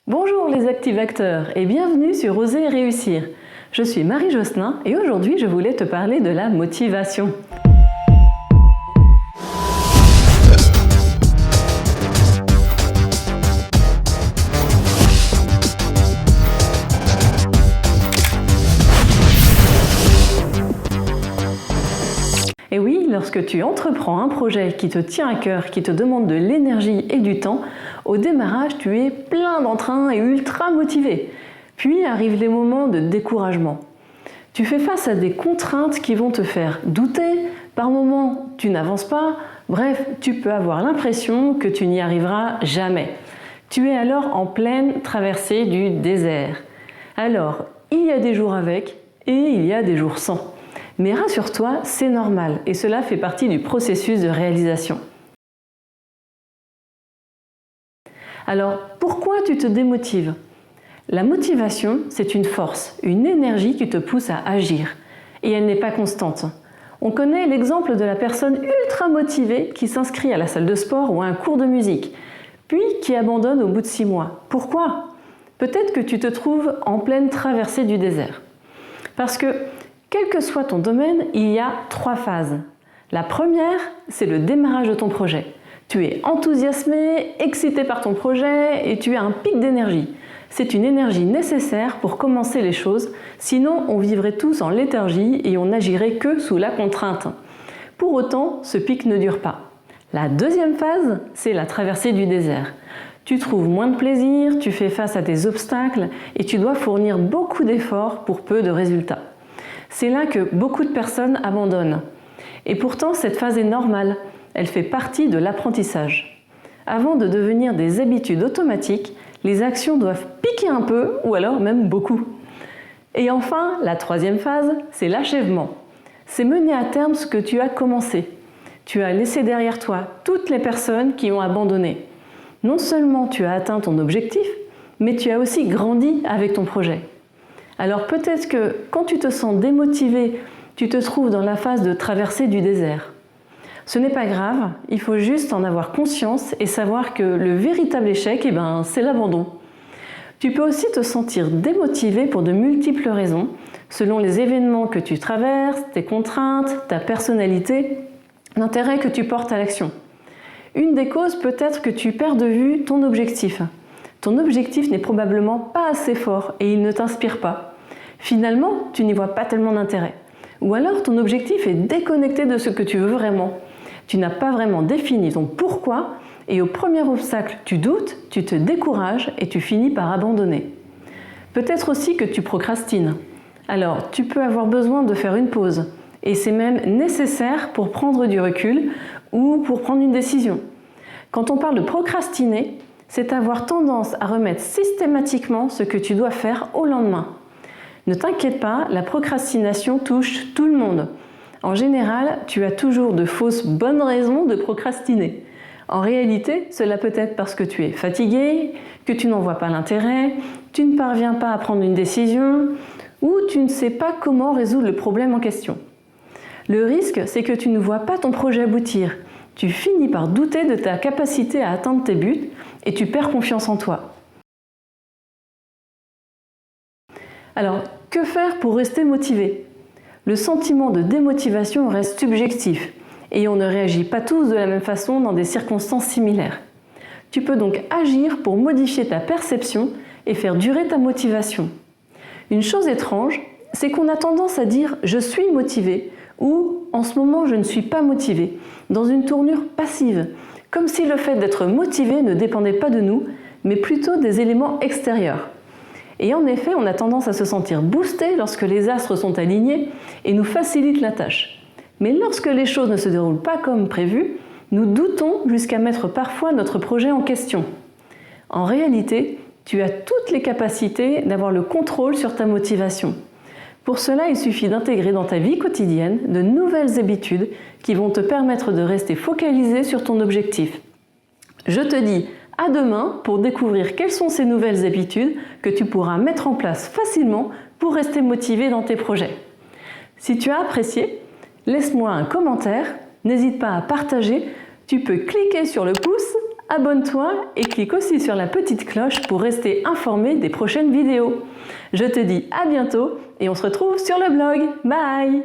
Bonjour les activateurs et bienvenue sur Oser réussir. Je suis Marie Josselin et aujourd'hui je voulais te parler de la motivation. Et oui, lorsque tu entreprends un projet qui te tient à cœur, qui te demande de l'énergie et du temps, au démarrage, tu es plein d'entrain et ultra motivé. Puis arrivent les moments de découragement. Tu fais face à des contraintes qui vont te faire douter, par moments tu n'avances pas, bref, tu peux avoir l'impression que tu n'y arriveras jamais. Tu es alors en pleine traversée du désert. Alors, il y a des jours avec et il y a des jours sans. Mais rassure-toi, c'est normal et cela fait partie du processus de réalisation. Alors, pourquoi tu te démotives? La motivation, c'est une force, une énergie qui te pousse à agir. Et elle n'est pas constante. On connaît l'exemple de la personne ultra motivée qui s'inscrit à la salle de sport ou à un cours de musique, puis qui abandonne au bout de 6 mois. Pourquoi? Peut-être que tu te trouves en pleine traversée du désert. Parce que, quel que soit ton domaine, il y a 3 phases. La première, c'est le démarrage de ton projet. Tu es enthousiasmé, excité par ton projet et tu as un pic d'énergie. C'est une énergie nécessaire pour commencer les choses, sinon on vivrait tous en léthargie et on n'agirait que sous la contrainte. Pour autant, ce pic ne dure pas. La deuxième phase, c'est la traversée du désert. Tu trouves moins de plaisir, tu fais face à des obstacles et tu dois fournir beaucoup d'efforts pour peu de résultats. C'est là que beaucoup de personnes abandonnent. Et pourtant, cette phase est normale. Elle fait partie de l'apprentissage. Avant de devenir des habitudes automatiques, les actions doivent piquer un peu ou alors même beaucoup. Et enfin, la troisième phase, c'est l'achèvement. C'est mener à terme ce que tu as commencé. Tu as laissé derrière toi toutes les personnes qui ont abandonné. Non seulement tu as atteint ton objectif, mais tu as aussi grandi avec ton projet. Alors peut-être que quand tu te sens démotivé, tu te trouves dans la phase de traversée du désert. Ce n'est pas grave, il faut juste en avoir conscience et savoir que le véritable échec, c'est l'abandon. Tu peux aussi te sentir démotivé pour de multiples raisons, selon les événements que tu traverses, tes contraintes, ta personnalité, l'intérêt que tu portes à l'action. Une des causes peut être que tu perds de vue ton objectif. Ton objectif n'est probablement pas assez fort et il ne t'inspire pas. Finalement, tu n'y vois pas tellement d'intérêt. Ou alors ton objectif est déconnecté de ce que tu veux vraiment. Tu n'as pas vraiment défini ton pourquoi et au premier obstacle, tu doutes, tu te décourages et tu finis par abandonner. Peut-être aussi que tu procrastines. Alors, tu peux avoir besoin de faire une pause et c'est même nécessaire pour prendre du recul ou pour prendre une décision. Quand on parle de procrastiner, c'est avoir tendance à remettre systématiquement ce que tu dois faire au lendemain. Ne t'inquiète pas, la procrastination touche tout le monde. En général, tu as toujours de fausses bonnes raisons de procrastiner. En réalité, cela peut être parce que tu es fatigué, que tu n'en vois pas l'intérêt, tu ne parviens pas à prendre une décision ou tu ne sais pas comment résoudre le problème en question. Le risque, c'est que tu ne vois pas ton projet aboutir. Tu finis par douter de ta capacité à atteindre tes buts et tu perds confiance en toi. Alors, que faire pour rester motivé? Le sentiment de démotivation reste subjectif et on ne réagit pas tous de la même façon dans des circonstances similaires. Tu peux donc agir pour modifier ta perception et faire durer ta motivation. Une chose étrange, c'est qu'on a tendance à dire « je suis motivé » ou « en ce moment je ne suis pas motivé » dans une tournure passive, comme si le fait d'être motivé ne dépendait pas de nous, mais plutôt des éléments extérieurs. Et en effet, on a tendance à se sentir boosté lorsque les astres sont alignés et nous facilitent la tâche. Mais lorsque les choses ne se déroulent pas comme prévu, nous doutons jusqu'à mettre parfois notre projet en question. En réalité, tu as toutes les capacités d'avoir le contrôle sur ta motivation. Pour cela, il suffit d'intégrer dans ta vie quotidienne de nouvelles habitudes qui vont te permettre de rester focalisé sur ton objectif. Je te dis à demain pour découvrir quelles sont ces nouvelles habitudes que tu pourras mettre en place facilement pour rester motivé dans tes projets. Si tu as apprécié, laisse-moi un commentaire, n'hésite pas à partager, tu peux cliquer sur le pouce, abonne-toi et clique aussi sur la petite cloche pour rester informé des prochaines vidéos. Je te dis à bientôt et on se retrouve sur le blog. Bye!